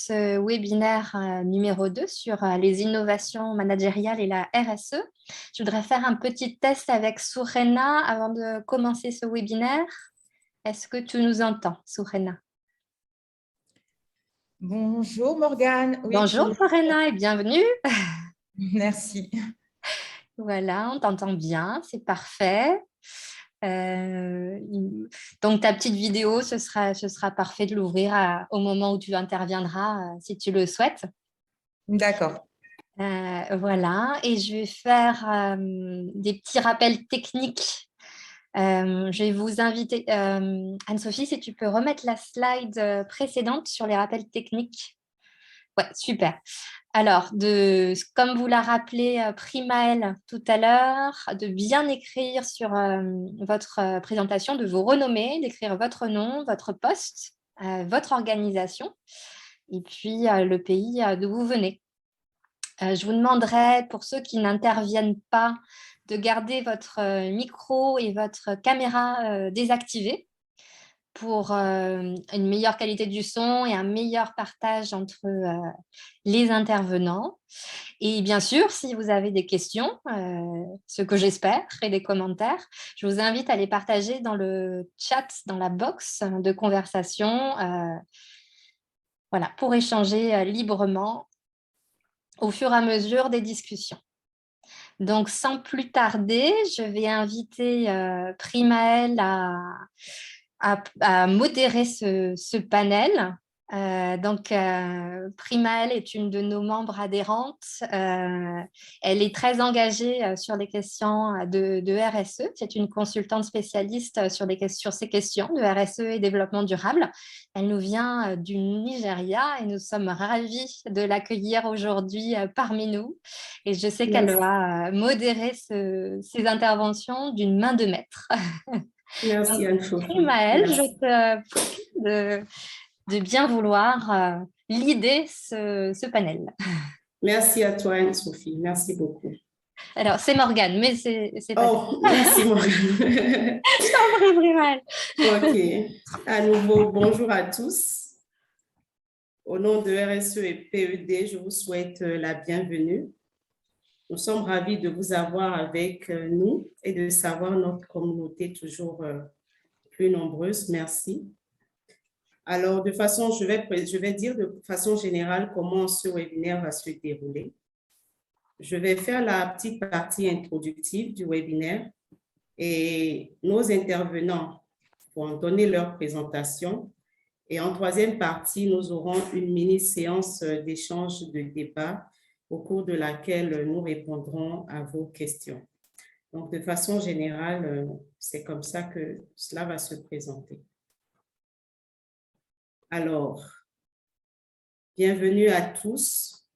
Ce webinaire numéro 2 sur les innovations managériales et la RSE. Je voudrais faire un petit test avec Sourena avant de commencer ce webinaire. Est-ce que tu nous entends, Sourena? Bonjour Morgane. Oui, Bonjour Sourena et bienvenue. Merci. Voilà, on t'entend bien, c'est parfait. Donc ta petite vidéo, ce sera parfait de l'ouvrir au moment où tu interviendras, si tu le souhaites. D'accord. Voilà, et je vais faire des petits rappels techniques. Je vais vous inviter, Anne-Sophie, si tu peux remettre la slide précédente sur les rappels techniques. Ouais, super. Alors, comme vous l'a rappelé Primaël tout à l'heure, de bien écrire sur votre présentation, de vous renommer, d'écrire votre nom, votre poste, votre organisation, et puis le pays d'où vous venez. Je vous demanderai, pour ceux qui n'interviennent pas, de garder votre micro et votre caméra désactivés pour une meilleure qualité du son et un meilleur partage entre les intervenants. Et bien sûr, si vous avez des questions, ce que j'espère, et des commentaires, je vous invite à les partager dans le chat, dans la box de conversation, voilà, pour échanger librement au fur et à mesure des discussions. Donc, sans plus tarder, je vais inviter Primaël à modérer ce panel. Primaël est une de nos membres adhérentes. Elle est très engagée sur les questions de RSE. C'est une consultante spécialiste sur ces questions de RSE et développement durable. Elle nous vient du Nigeria et nous sommes ravis de l'accueillir aujourd'hui parmi nous. Et je sais qu'elle va modérer ces interventions d'une main de maître. Merci Anne-Sophie. Primaël, je te prie de bien vouloir leader ce panel. Merci à toi Anne-Sophie, merci beaucoup. Alors, c'est Morgane, mais c'est pas... Oh, merci Morgane. Je t'en prie, Primaël. Ok, à nouveau, bonjour à tous. Au nom de RSE et PED, je vous souhaite la bienvenue. Nous sommes ravis de vous avoir avec nous et de savoir notre communauté toujours plus nombreuse. Merci. Alors, je vais dire de façon générale comment ce webinaire va se dérouler. Je vais faire la petite partie introductive du webinaire et nos intervenants vont donner leur présentation. Et en troisième partie, nous aurons une mini-séance d'échange de débat au cours de laquelle nous répondrons à vos questions. Donc, de façon générale, c'est comme ça que cela va se présenter. Alors, bienvenue à tous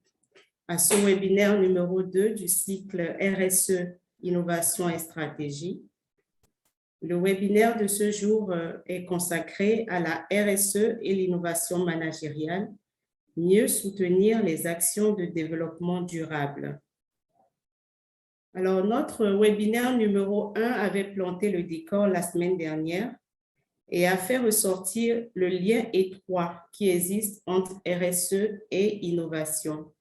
à ce webinaire numéro 2 du cycle RSE, Innovation et Stratégie. Le webinaire de ce jour est consacré à la RSE et l'innovation managériale, mieux soutenir les actions de développement durable. Alors, notre webinaire numéro 1 avait planté le décor la semaine dernière et a fait ressortir le lien étroit qui existe entre RSE et innovation.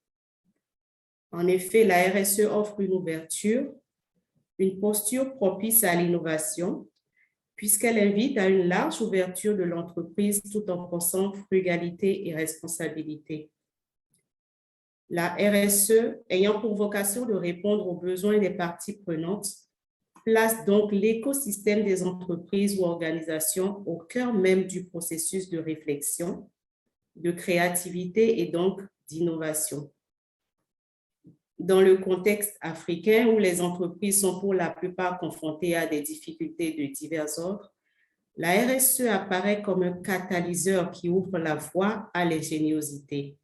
En effet, la RSE offre une ouverture, une posture propice à l'innovation, puisqu'elle invite à une large ouverture de l'entreprise tout en pensant frugalité et responsabilité. La RSE, ayant pour vocation de répondre aux besoins des parties prenantes, place donc l'écosystème des entreprises ou organisations au cœur même du processus de réflexion, de créativité et donc d'innovation. Dans le contexte africain où les entreprises sont pour la plupart confrontées à des difficultés de divers ordres, la RSE apparaît comme un catalyseur qui ouvre la voie à l'ingéniosité.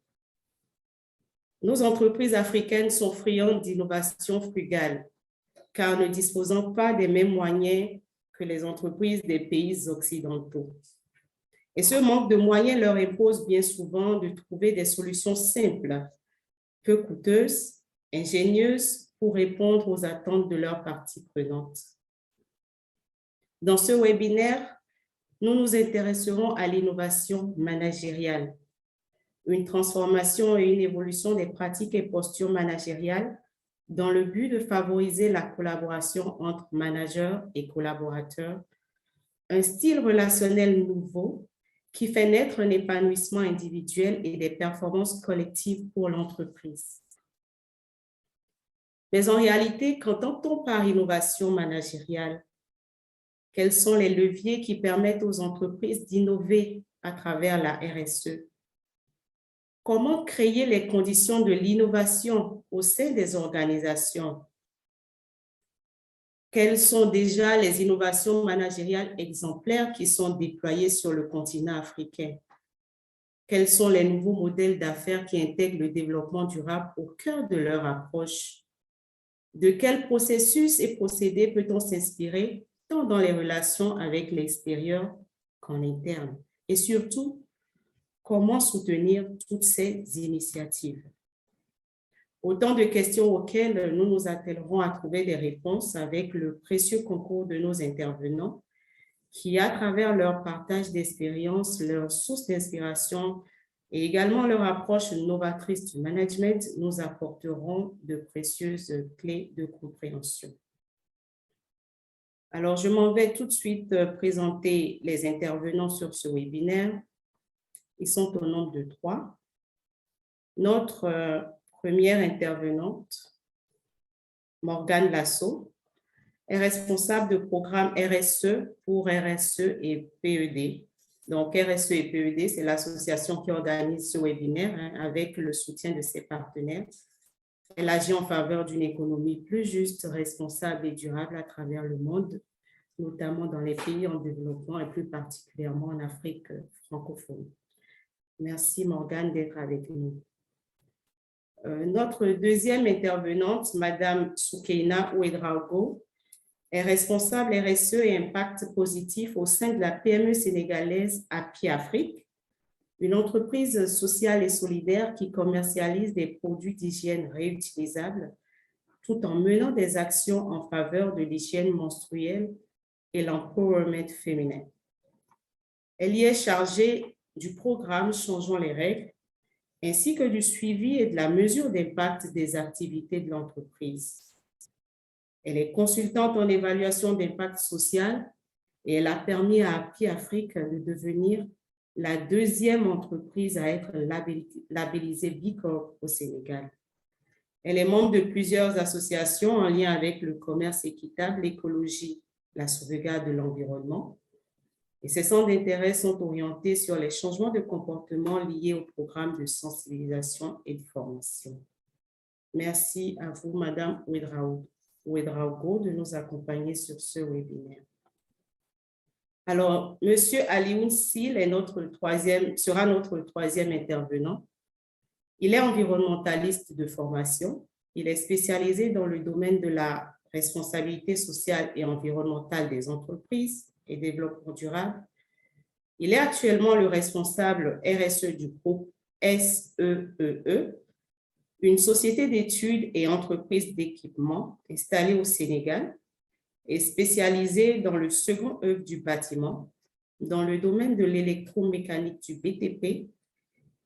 Nos entreprises africaines sont friandes d'innovation frugale, car ne disposant pas des mêmes moyens que les entreprises des pays occidentaux. Et ce manque de moyens leur impose bien souvent de trouver des solutions simples, peu coûteuses, ingénieuses pour répondre aux attentes de leurs parties prenantes. Dans ce webinaire, nous nous intéresserons à l'innovation managériale. une transformation et une évolution des pratiques et postures managériales dans le but de favoriser la collaboration entre managers et collaborateurs, un style relationnel nouveau qui fait naître un épanouissement individuel et des performances collectives pour l'entreprise. Mais en réalité, qu'entend-on par innovation managériale? Quels sont les leviers qui permettent aux entreprises d'innover à travers la RSE? Comment créer les conditions de l'innovation au sein des organisations? Quelles sont déjà les innovations managériales exemplaires qui sont déployées sur le continent africain? Quels sont les nouveaux modèles d'affaires qui intègrent le développement durable au cœur de leur approche? De quels processus et procédés peut-on s'inspirer tant dans les relations avec l'extérieur qu'en interne? Et surtout, comment soutenir toutes ces initiatives? Autant de questions auxquelles nous nous attellerons à trouver des réponses avec le précieux concours de nos intervenants qui, à travers leur partage d'expériences, leurs sources d'inspiration et également leur approche novatrice du management, nous apporteront de précieuses clés de compréhension. Alors, je m'en vais tout de suite présenter les intervenants sur ce webinaire. Ils sont au nombre de 3. Notre première intervenante, Morgane Lasso, est responsable de programme RSE pour RSE et PED. Donc, RSE et PED, c'est l'association qui organise ce webinaire avec le soutien de ses partenaires. Elle agit en faveur d'une économie plus juste, responsable et durable à travers le monde, notamment dans les pays en développement et plus particulièrement en Afrique francophone. Merci Morgane d'être avec nous. Notre deuxième intervenante, Madame Soukeina Ouedraogo, est responsable RSE et impact positif au sein de la PME sénégalaise Happy Afrique, une entreprise sociale et solidaire qui commercialise des produits d'hygiène réutilisables tout en menant des actions en faveur de l'hygiène menstruelle et l'empowerment féminin. Elle y est chargée du programme Changeons les règles, ainsi que du suivi et de la mesure d'impact des activités de l'entreprise. Elle est consultante en évaluation d'impact social et elle a permis à Happy Afrique de devenir la deuxième entreprise à être labellisée B Corp au Sénégal. Elle est membre de plusieurs associations en lien avec le commerce équitable, l'écologie, la sauvegarde de l'environnement. Et ses centres d'intérêt sont orientés sur les changements de comportement liés au programme de sensibilisation et de formation. Merci à vous, Madame Ouedraogo, de nous accompagner sur ce webinaire. Alors, Monsieur Alioune Sil sera notre troisième intervenant. Il est environnementaliste de formation. Il est spécialisé dans le domaine de la responsabilité sociale et environnementale des entreprises et développement durable. Il est actuellement le responsable RSE du groupe SEEE, une société d'études et entreprise d'équipement installée au Sénégal et spécialisée dans le second œuvre du bâtiment, dans le domaine de l'électromécanique du BTP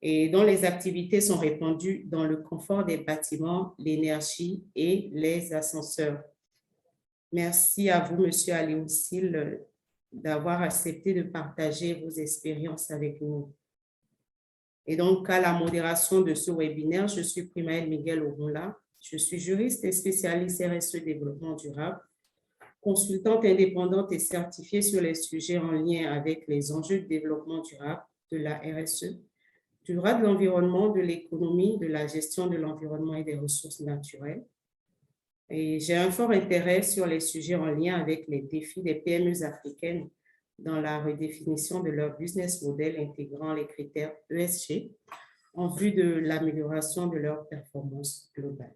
et dont les activités sont répandues dans le confort des bâtiments, l'énergie et les ascenseurs. Merci à vous, Monsieur Alioune Sil, d'avoir accepté de partager vos expériences avec nous. Et donc, à la modération de ce webinaire, je suis Primaëlle Miguel Ogunla. Je suis juriste et spécialiste RSE développement durable, consultante indépendante et certifiée sur les sujets en lien avec les enjeux de développement durable, de la RSE, du droit de l'environnement, de l'économie, de la gestion de l'environnement et des ressources naturelles. Et j'ai un fort intérêt sur les sujets en lien avec les défis des PME africaines dans la redéfinition de leur business model intégrant les critères ESG en vue de l'amélioration de leur performance globale.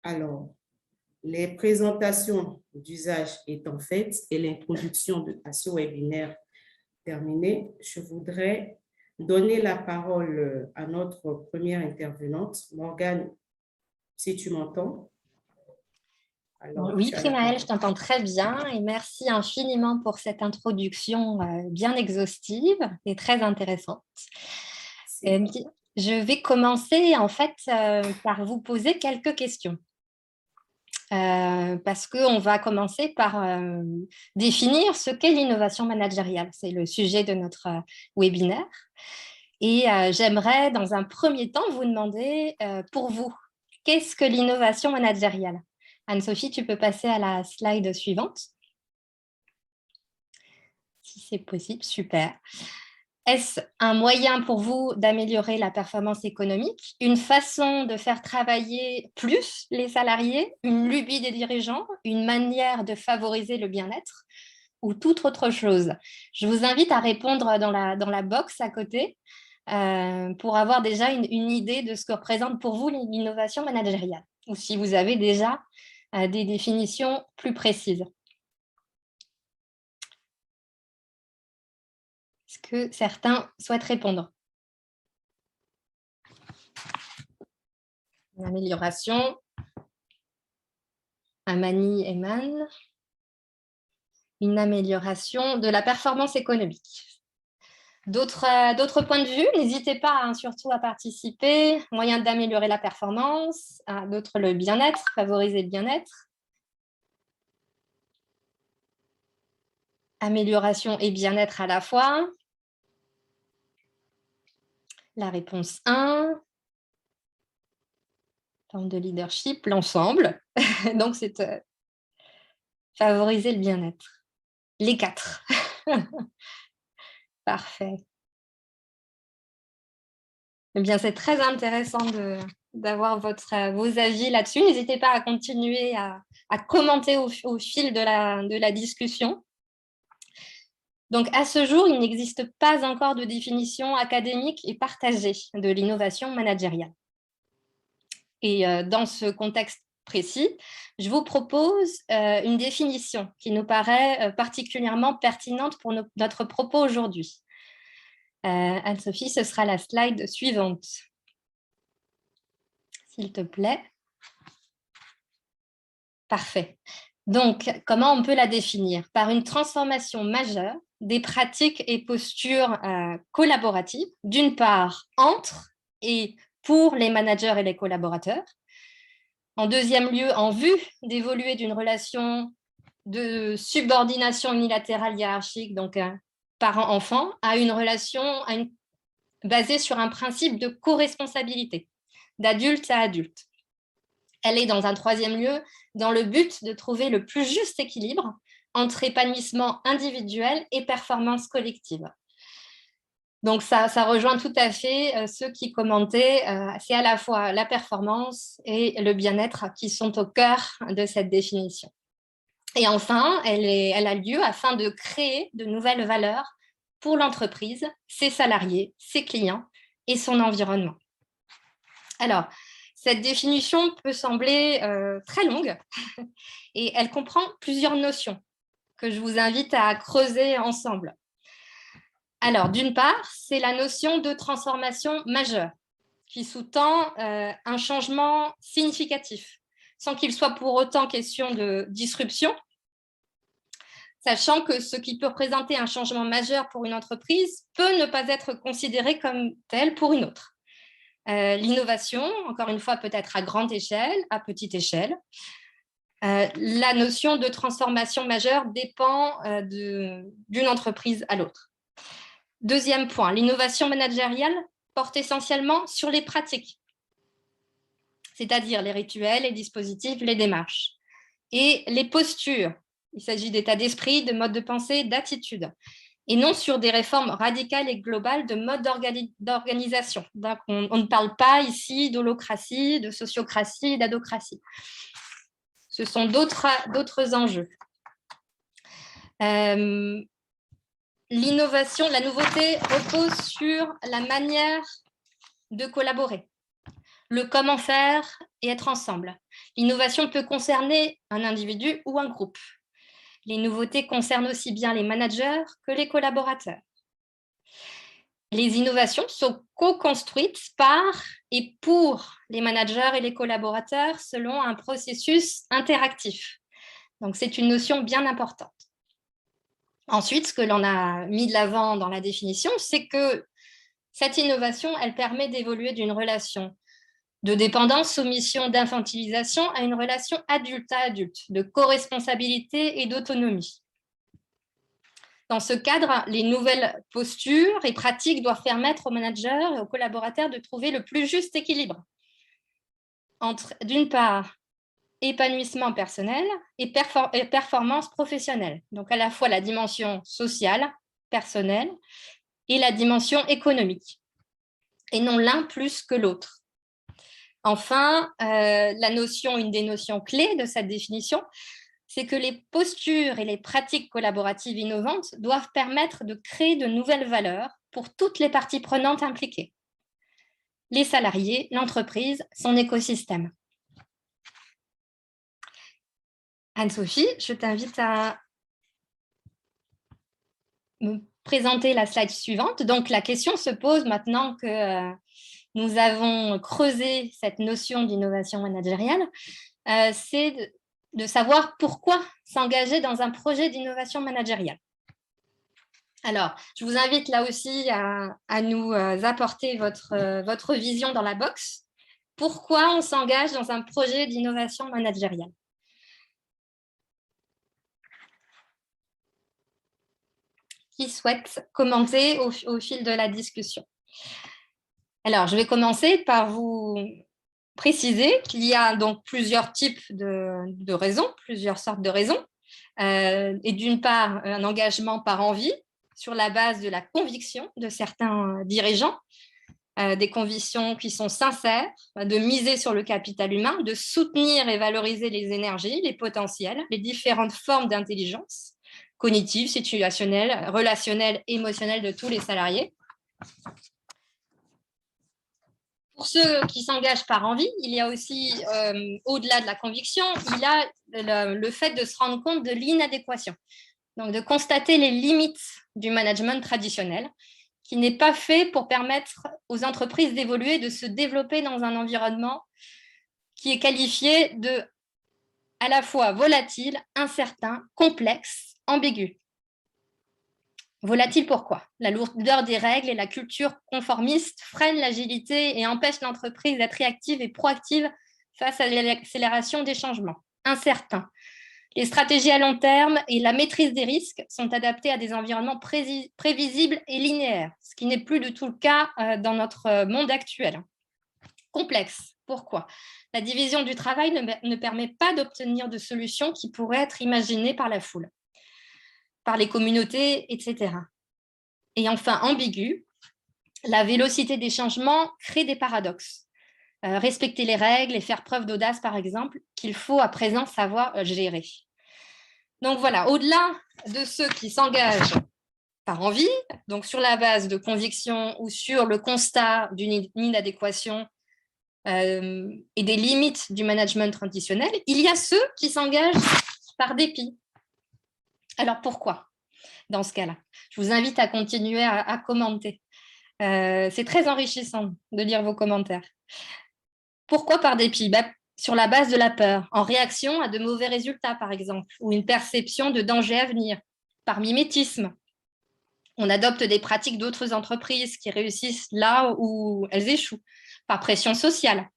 Alors, les présentations d'usage étant faites et l'introduction à ce webinaire terminée, je voudrais donner la parole à notre première intervenante, Morgane. Si tu m'entends. Oui, Primaëlle, je t'entends très bien et merci infiniment pour cette introduction bien exhaustive et très intéressante. Je vais commencer en fait par vous poser quelques questions. Parce qu'on va commencer par définir ce qu'est l'innovation managériale. C'est le sujet de notre webinaire. Et j'aimerais, dans un premier temps, vous demander, pour vous, qu'est-ce que l'innovation managériale? Anne-Sophie, tu peux passer à la slide suivante. Si c'est possible, super. Est-ce un moyen pour vous d'améliorer la performance économique, une façon de faire travailler plus les salariés, une lubie des dirigeants, une manière de favoriser le bien-être ou toute autre chose? Je vous invite à répondre dans la box à côté pour avoir déjà une idée de ce que représente pour vous l'innovation managériale, ou si vous avez déjà des définitions plus précises. Est-ce que certains souhaitent répondre? Une amélioration. Amani Eman. Une amélioration de la performance économique. D'autres points de vue, n'hésitez pas surtout à participer. Moyen d'améliorer la performance, d'autres le bien-être, favoriser le bien-être. Amélioration et bien-être à la fois. La réponse 1. Forme de leadership, l'ensemble. Donc, c'est favoriser le bien-être. Les 4. Parfait. Eh bien, c'est très intéressant d'avoir vos avis là-dessus. N'hésitez pas à continuer à commenter au fil de la discussion. Donc, à ce jour, il n'existe pas encore de définition académique et partagée de l'innovation managériale. Et dans ce contexte précis, je vous propose une définition qui nous paraît particulièrement pertinente pour notre propos aujourd'hui. Anne-Sophie, ce sera la slide suivante. S'il te plaît. Parfait. Donc, comment on peut la définir? Par une transformation majeure des pratiques et postures collaboratives, d'une part entre et pour les managers et les collaborateurs. En deuxième lieu, en vue d'évoluer d'une relation de subordination unilatérale hiérarchique, donc parent-enfant, à une relation basée sur un principe de co-responsabilité, d'adulte à adulte. Elle est, dans un troisième lieu, dans le but de trouver le plus juste équilibre entre épanouissement individuel et performance collective. Donc, ça rejoint tout à fait ceux qui commentaient, c'est à la fois la performance et le bien-être qui sont au cœur de cette définition. Et enfin, elle a lieu afin de créer de nouvelles valeurs pour l'entreprise, ses salariés, ses clients et son environnement. Alors, cette définition peut sembler très longue et elle comprend plusieurs notions que je vous invite à creuser ensemble. Alors, d'une part, c'est la notion de transformation majeure qui sous-tend un changement significatif, sans qu'il soit pour autant question de disruption, sachant que ce qui peut représenter un changement majeur pour une entreprise peut ne pas être considéré comme tel pour une autre. L'innovation, encore une fois, peut être à grande échelle, à petite échelle. La notion de transformation majeure dépend d'une entreprise à l'autre. Deuxième point, l'innovation managériale porte essentiellement sur les pratiques, c'est-à-dire les rituels, les dispositifs, les démarches. Et les postures, il s'agit d'état d'esprit, de mode de pensée, d'attitude, et non sur des réformes radicales et globales de mode d'organisation. Donc, on ne parle pas ici d'holocratie, de sociocratie, d'adocratie. Ce sont d'autres enjeux. L'innovation, la nouveauté repose sur la manière de collaborer, le comment faire et être ensemble. L'innovation peut concerner un individu ou un groupe. Les nouveautés concernent aussi bien les managers que les collaborateurs. Les innovations sont co-construites par et pour les managers et les collaborateurs selon un processus interactif. Donc, c'est une notion bien importante. Ensuite, ce que l'on a mis de l'avant dans la définition, c'est que Cette innovation, elle permet d'évoluer d'une relation de dépendance, soumission, d'infantilisation à une relation adulte à adulte, de co-responsabilité et d'autonomie. Dans ce cadre, les nouvelles postures et pratiques doivent permettre aux managers et aux collaborateurs de trouver le plus juste équilibre entre, d'une part, épanouissement personnel et performance professionnelle. Donc, à la fois la dimension sociale, personnelle, et la dimension économique, et non l'un plus que l'autre. Enfin, une des notions clés de cette définition, c'est que les postures et les pratiques collaboratives innovantes doivent permettre de créer de nouvelles valeurs pour toutes les parties prenantes impliquées. Les salariés, l'entreprise, son écosystème. Anne-Sophie, je t'invite à me présenter la slide suivante. Donc, la question se pose maintenant que nous avons creusé cette notion d'innovation managériale, c'est de savoir pourquoi s'engager dans un projet d'innovation managériale. Alors, je vous invite là aussi à nous apporter votre vision dans la box. Pourquoi on s'engage dans un projet d'innovation managériale? Qui souhaite commenter au fil de la discussion? Alors, je vais commencer par vous préciser qu'il y a donc plusieurs types de raisons, plusieurs sortes de raisons. Et d'une part, un engagement par envie sur la base de la conviction de certains dirigeants, des convictions qui sont sincères, de miser sur le capital humain, de soutenir et valoriser les énergies, les potentiels, les différentes formes d'intelligence cognitive, situationnelle, relationnelle, émotionnelle de tous les salariés. Pour ceux qui s'engagent par envie, il y a aussi, au-delà de la conviction, il y a le fait de se rendre compte de l'inadéquation. Donc, de constater les limites du management traditionnel, qui n'est pas fait pour permettre aux entreprises d'évoluer, de se développer dans un environnement qui est qualifié de à la fois volatile, incertain, complexe, ambigu. Volatile pourquoi? La lourdeur des règles et la culture conformiste freinent l'agilité et empêchent l'entreprise d'être réactive et proactive face à l'accélération des changements. Incertain. Les stratégies à long terme et la maîtrise des risques sont adaptées à des environnements prévisibles et linéaires, ce qui n'est plus du tout le cas dans notre monde actuel. Complexe. Pourquoi? La division du travail ne permet pas d'obtenir de solutions qui pourraient être imaginées par la foule, par les communautés, etc. Et enfin, ambigu, la vélocité des changements crée des paradoxes. Respecter les règles et faire preuve d'audace, par exemple, qu'il faut à présent savoir gérer. Donc voilà, au-delà de ceux qui s'engagent par envie, donc sur la base de convictions ou sur le constat d'une inadéquation et des limites du management traditionnel, il y a ceux qui s'engagent par dépit. Alors pourquoi dans ce cas-là? Je vous invite à continuer à commenter. C'est très enrichissant de lire vos commentaires. Pourquoi par dépit? Sur la base de la peur, en réaction à de mauvais résultats, par exemple, ou une perception de danger à venir, par mimétisme. On adopte des pratiques d'autres entreprises qui réussissent là où elles échouent, par pression sociale,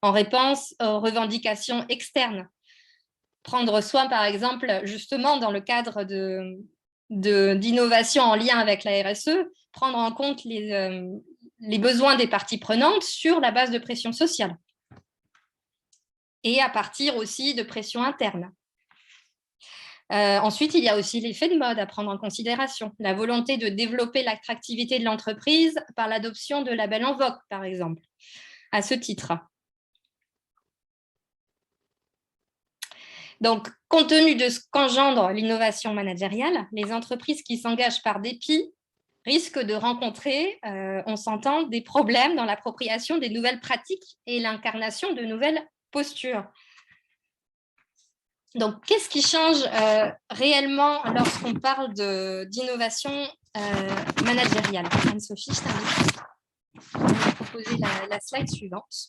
en réponse aux revendications externes. Prendre soin, par exemple, justement dans le cadre d'innovation en lien avec la RSE, prendre en compte les besoins des parties prenantes sur la base de pression sociale et à partir aussi de pression interne. Ensuite, il y a aussi l'effet de mode à prendre en considération, la volonté de développer l'attractivité de l'entreprise par l'adoption de labels en vogue, par exemple, à ce titre. Donc, compte tenu de ce qu'engendre l'innovation managériale, les entreprises qui s'engagent par dépit risquent de rencontrer, on s'entend, des problèmes dans l'appropriation des nouvelles pratiques et l'incarnation de nouvelles postures. Donc, qu'est-ce qui change réellement lorsqu'on parle d'innovation managériale? Anne-Sophie, je t'invite à proposer la slide suivante.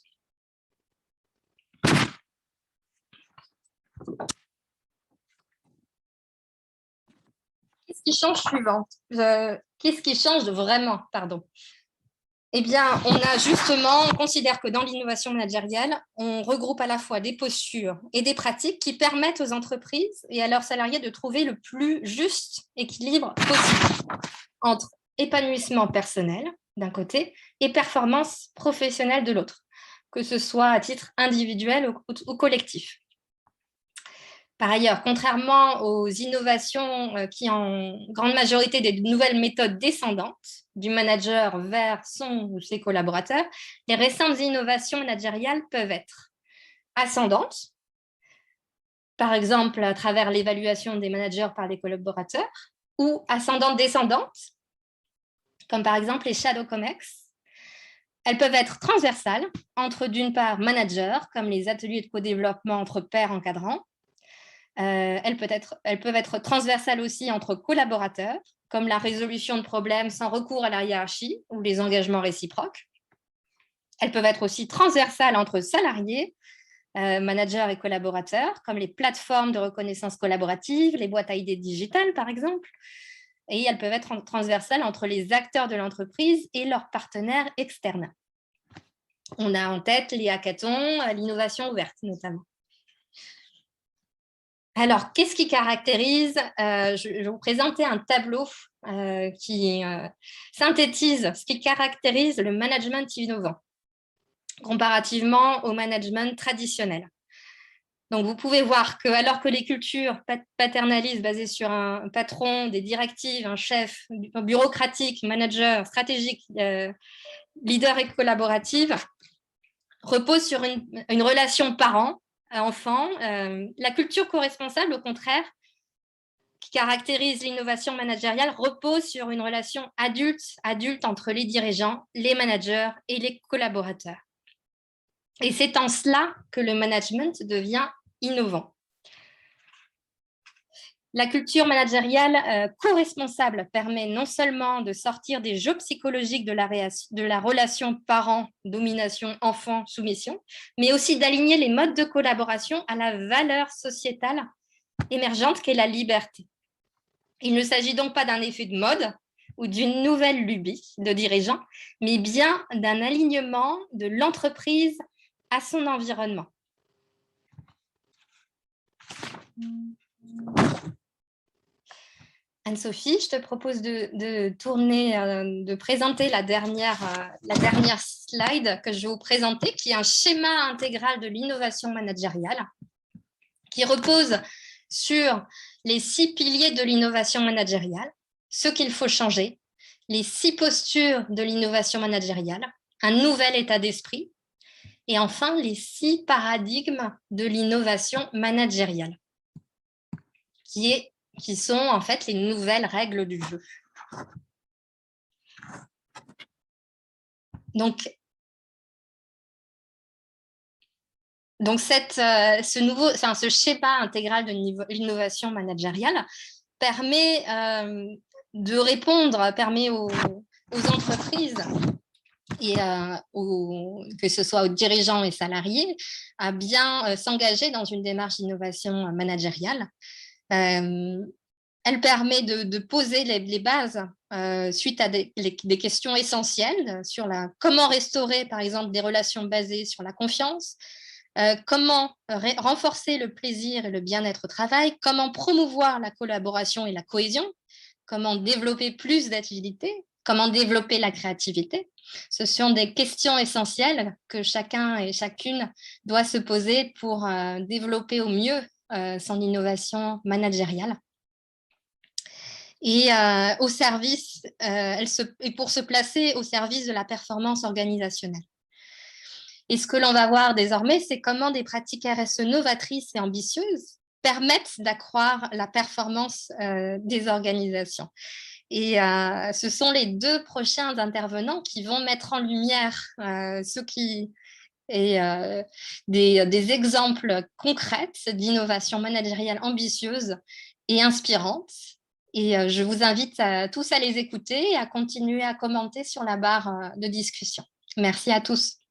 Qu'est-ce qui change vraiment, pardon? Eh bien, on considère que dans l'innovation managériale, on regroupe à la fois des postures et des pratiques qui permettent aux entreprises et à leurs salariés de trouver le plus juste équilibre possible entre épanouissement personnel d'un côté et performance professionnelle de l'autre, que ce soit à titre individuel ou collectif. Par ailleurs, contrairement aux innovations qui, en grande majorité, des nouvelles méthodes descendantes du manager vers son ou ses collaborateurs, les récentes innovations managériales peuvent être ascendantes, par exemple à travers l'évaluation des managers par les collaborateurs, ou ascendantes-descendantes, comme par exemple les shadow comex. Elles peuvent être transversales entre, d'une part, managers, comme les ateliers de co-développement entre pairs encadrants. Elles peuvent être transversales aussi entre collaborateurs, comme la résolution de problèmes sans recours à la hiérarchie ou les engagements réciproques. Elles peuvent être aussi transversales entre salariés, managers et collaborateurs, comme les plateformes de reconnaissance collaborative, les boîtes à idées digitales, par exemple. Et elles peuvent être transversales entre les acteurs de l'entreprise et leurs partenaires externes. On a en tête les hackathons, l'innovation ouverte notamment. Alors, qu'est-ce qui caractérise je vais vous présenter un tableau qui synthétise ce qui caractérise le management innovant, comparativement au management traditionnel. Donc, vous pouvez voir que, alors que les cultures paternalistes basées sur un patron, des directives, un chef, bureaucratique, manager, stratégique, leader et collaborative, reposent sur une relation parent-enfant, la culture co-responsable, au contraire, qui caractérise l'innovation managériale, repose sur une relation adulte entre les dirigeants, les managers et les collaborateurs. Et c'est en cela que le management devient innovant. La culture managériale co-responsable permet non seulement de sortir des jeux psychologiques de la relation parent, domination, enfant, soumission, mais aussi d'aligner les modes de collaboration à la valeur sociétale émergente qu'est la liberté. Il ne s'agit donc pas d'un effet de mode ou d'une nouvelle lubie de dirigeant, mais bien d'un alignement de l'entreprise à son environnement. Anne-Sophie, je te propose de présenter la dernière slide que je vais vous présenter, qui est un schéma intégral de l'innovation managériale, qui repose sur les 6 piliers de l'innovation managériale, ce qu'il faut changer, les 6 postures de l'innovation managériale, un nouvel état d'esprit, et enfin les 6 paradigmes de l'innovation managériale, qui sont en fait les nouvelles règles du jeu. Donc ce schéma intégral de l'innovation managériale permet de répondre, permet aux entreprises et que ce soit aux dirigeants et salariés à bien s'engager dans une démarche d'innovation managériale. Elle permet de poser les bases suite à des questions essentielles sur comment restaurer, par exemple, des relations basées sur la confiance, comment renforcer le plaisir et le bien-être au travail, comment promouvoir la collaboration et la cohésion, comment développer plus d'agilité, comment développer la créativité. Ce sont des questions essentielles que chacun et chacune doit se poser pour développer au mieux son innovation managériale. Et pour se placer au service de la performance organisationnelle. Et ce que l'on va voir désormais, c'est comment des pratiques RSE novatrices et ambitieuses permettent d'accroître la performance des organisations. Et ce sont les 2 prochains intervenants qui vont mettre en lumière des exemples concrets d'innovation managériale ambitieuse et inspirante. Et je vous invite tous à les écouter et à continuer à commenter sur la barre de discussion. Merci à tous.